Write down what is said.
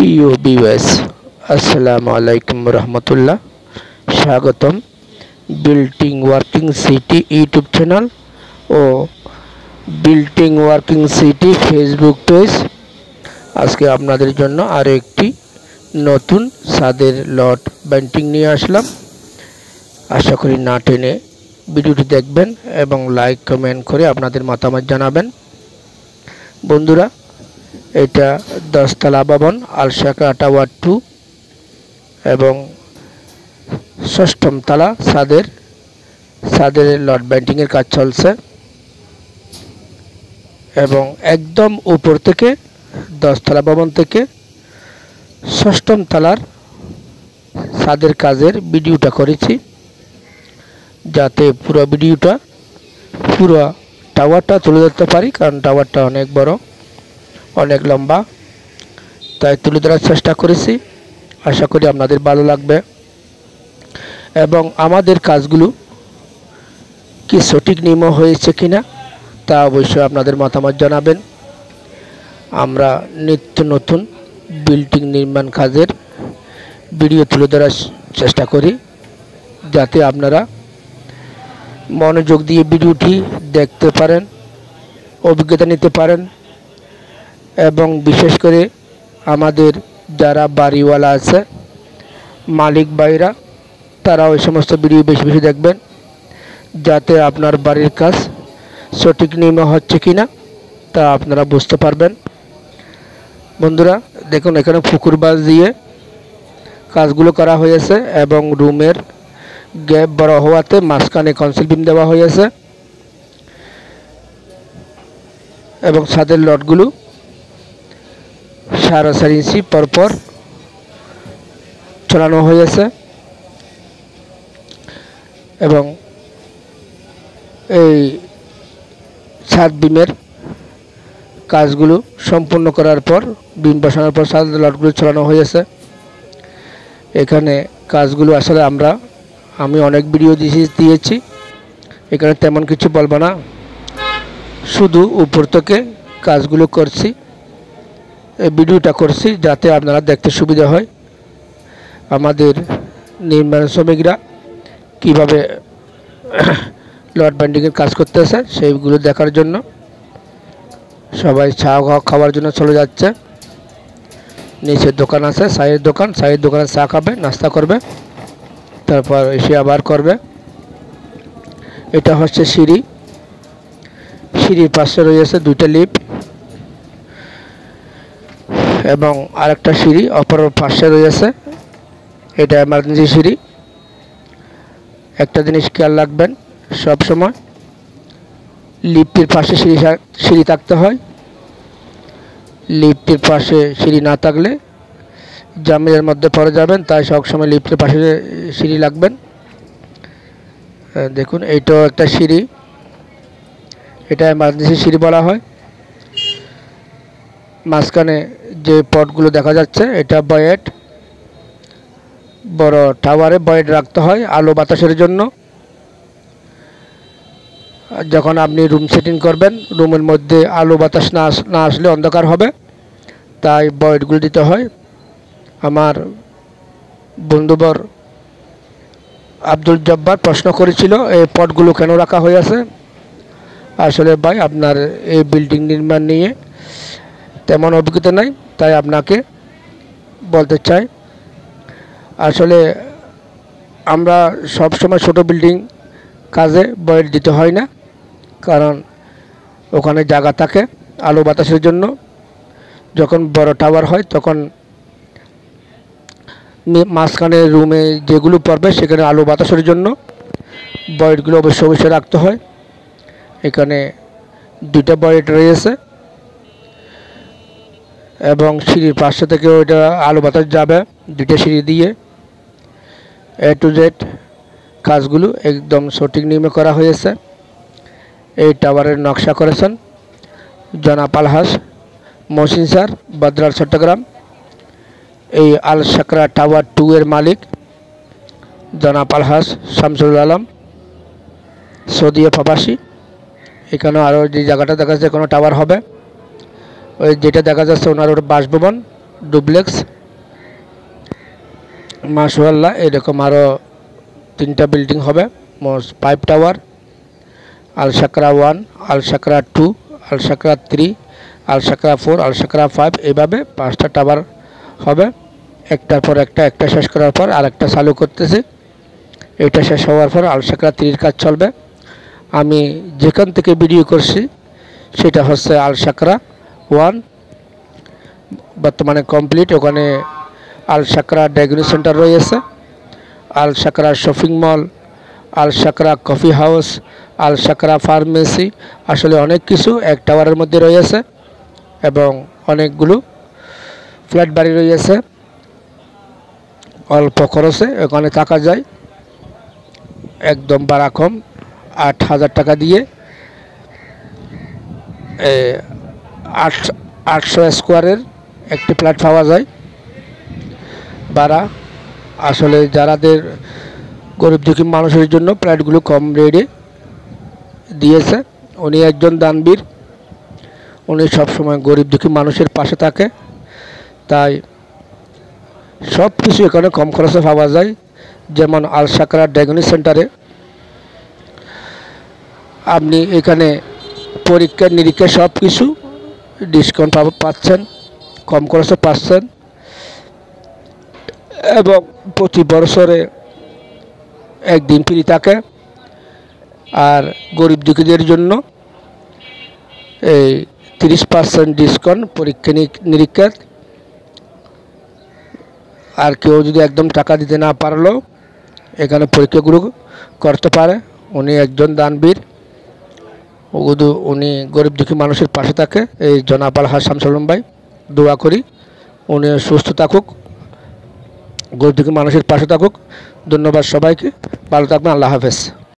প্রিয় ভিউয়ার্স, আসসালামু আলাইকুম রহমতুল্লাহ। স্বাগতম building working city YouTube channel ও building working city Facebook page. আজকে আপনাদের জন্য আরও একটি নতুন ছাদের লট পেন্টিং নিয়ে আসলাম। আশা করি না টেনে ভিডিওটি দেখবেন এবং লাইক কমেন্ট করে আপনাদের মতামত জানাবেন। বন্ধুরা, এটা 10 তলা ভবন আলশাকা টাওয়ার 2 এবং 6ম তলা ছাদের লট পেন্টিংয়ের কাজ চলছে এবং একদম উপর থেকে 10 তলা ভবন থেকে 6ম তলার ছাদের কাজের ভিডিওটা করেছি, যাতে পুরো ভিডিওটা পুরো টাওয়ারটা তুলে ধরতে পারি, কারণ টাওয়ারটা অনেক বড়, অনেক লম্বা, তাই তুলে ধরার চেষ্টা করেছি। আশা করি আপনাদের ভালো লাগবে এবং আমাদের কাজগুলো কি সঠিক নিয়ম হয়েছে কিনা তা অবশ্যই আপনাদের মতামত জানাবেন। আমরা নিত্য নতুন বিল্ডিং নির্মাণ কাজের ভিডিও তুলে ধরার চেষ্টা করি, যাতে আপনারা মনোযোগ দিয়ে ভিডিওটি দেখতে পারেন, অভিজ্ঞতা নিতে পারেন এবং বিশেষ করে আমাদের যারা বাড়িওয়ালা আছে, মালিক ভাইরা, তারা ওই সমস্ত ভিডিও বেশি বেশি দেখবেন, যাতে আপনার বাড়ির কাজ সঠিক নিয়মে হচ্ছে কিনা তা আপনারা বুঝতে পারবেন। বন্ধুরা দেখুন, এখানে পুকুর বাস দিয়ে কাজগুলো করা হয়েছে এবং রুমের গ্যাপ বড় হওয়াতে মাঝখানে কনসিল বিম দেওয়া হয়েছে এবং ছাদের লটগুলো 4.5 ইঞ্চি পরপর চলানো হয়েছে এবং এই ছাদ বিমের কাজগুলো সম্পূর্ণ করার পর, বিম বসানোর পর ছাদের লটগুলো চলানো হয়েছে। এখানে কাজগুলো আসলে আমি অনেক ভিডিও দিয়েছি, এখানে তেমন কিছু বলবো না, শুধু উপর থেকে কাজগুলো করছি, এই ভিডিওটা করছি যাতে আপনারা দেখতে সুবিধা হয়। আমাদের নির্মাণ শ্রমিকরা কীভাবে লট পেন্টিংয়ের কাজ করতেছে সেইগুলো দেখার জন্য সবাই চা খাওয়ার জন্য চলে যাচ্ছে। নিচের দোকান আছে, চায়ের দোকানে চা খাবে, নাস্তা করবে, তারপর এসে আবার করবে। এটা হচ্ছে সিঁড়ির পাশে রয়েছে 2টা লিফট এবং আরেকটা সিঁড়ি অপর পাশে রয়েছে, এটা এমার্জেন্সি সিঁড়ি। একটা জিনিস খেয়াল রাখবেন, সব সময় লিফটের পাশে সিঁড়ি থাকতে হয়। লিফটের পাশে সিঁড়ি না থাকলে জামের মধ্যে পড়ে যাবেন, তাই সবসময় লিফটের পাশে সিঁড়ি লাগবেন। দেখুন, এইটাও একটা সিঁড়ি, এটা এমার্জেন্সি সিঁড়ি বলা হয়। মাঝখানে যে পটগুলো দেখা যাচ্ছে, এটা বয়েড, বড় টাওয়ারে বয়েড রাখতে হয় আলো বাতাসের জন্য। যখন আপনি রুম সেটিং করবেন, রুমের মধ্যে আলো বাতাস না আসলে অন্ধকার হবে, তাই বয়েডগুলো দিতে হয়। আমার বন্ধুবর আব্দুল জব্বার প্রশ্ন করেছিল এই পটগুলো কেন রাখা হয়ে আছে। আসলে ভাই, আপনার এই বিল্ডিং নির্মাণ নিয়ে তেমন অভিজ্ঞতা নাই, তাই আপনাকে বলতে চাই। আসলে আমরা সবসময় ছোট বিল্ডিং কাজে বয়েড দিতে হয় না, কারণ ওখানে জায়গা থাকে আলো বাতাসের জন্য। যখন বড় টাওয়ার হয় তখন মাঝখানে রুমে যেগুলো পড়বে সেখানে আলো বাতাসের জন্য বয়েডগুলো অবশ্যই রাখতে হয়। এখানে 2টা বয়েড রয়েছে এবং সিঁড়ির পাশে থেকে ওইটা আলো বাতাস যাবে 2টা সিঁড়ি দিয়ে। A to Z কাজগুলো একদম সঠিক নিয়মে করা হয়েছে। এই টাওয়ারের নকশা করেছেন জনাব আলহাজ মহসিন স্যার, বদরার, চট্টগ্রাম। এই আলশাকরা টাওয়ার 2 এর মালিক জনাব আলহাজ শামসুল আলম, সৌদি প্রবাসী। এখানেও আরও যে জায়গাটা দেখা যাচ্ছে কোনো টাওয়ার হবে, ওই যেটা দেখা যাচ্ছে ওনার ওটা বাসভবন, ডুপ্লেক্স। মাশাআল্লাহ এরকম আরও 3টা বিল্ডিং হবে, 5 টাওয়ার, আল সাকরা 1, আল সাকরা 2, আল সাকরা 3, আল সাকরা 4, আল সাকরা 5, এভাবে 5টা টাওয়ার হবে। একটার পর একটা শেষ করার পর আরেকটা চালু করতেছি। এটা শেষ হওয়ার পর আল সাকরা 3 কাজ চলবে। আমি যেখান থেকে ভিডিও করছি সেটা হচ্ছে আল সাকরা 1, বর্তমানে কমপ্লিট। ওখানে আল সাকরা ডায়াগনস্টিক সেন্টার রয়েছে, আল সাকরা শপিং মল, আল সাকরা কফি হাউস, আল সাকরা ফার্মেসি, আসলে অনেক কিছু এক টাওয়ারের মধ্যে রয়েছে এবং অনেকগুলো ফ্ল্যাট বাড়ি রয়েছে। অল্প খরচে ওখানে থাকা যায়, একদম ভাড়া কম, 8,000 টাকা দিয়ে 800 স্কোয়ারের একটি ফ্ল্যাট পাওয়া যায় ভাড়া। আসলে যারাদের গরিব দুঃখী মানুষের জন্য ফ্ল্যাটগুলো কম রেটে দিয়েছে। উনি একজন দানবীর, উনি সবসময় গরিব দুঃখী মানুষের পাশে থাকে, তাই সব কিছু এখানে কম খরচে পাওয়া যায়। যেমন আল সাকরা ডায়াগনস্টিক সেন্টারে আপনি এখানে পরীক্ষা নিরীক্ষা সব কিছু ডিসকাউন্ট পাচ্ছেন, কম খরচে পাচ্ছেন এবং প্রতি বছরে একদিন ফ্রি থাকে। আর গরিব দুঃখীদের জন্য এই 30% ডিসকাউন্ট পরীক্ষা নিরীক্ষার। আর কেউ যদি একদম টাকা দিতে না পারলেও এখানে পরীক্ষাগুলো করতে পারে। উনি একজন দানবীর, উনি গরিব দুঃখী মানুষের পাশে থাকে। এই জনাব আলহাজ শামসুল আলম ভাই, দোয়া করি উনি সুস্থ থাকুক, গরিব দুঃখী মানুষের পাশে থাকুক। ধন্যবাদ সবাইকে, ভালো থাকবেন, আল্লাহ হাফেজ।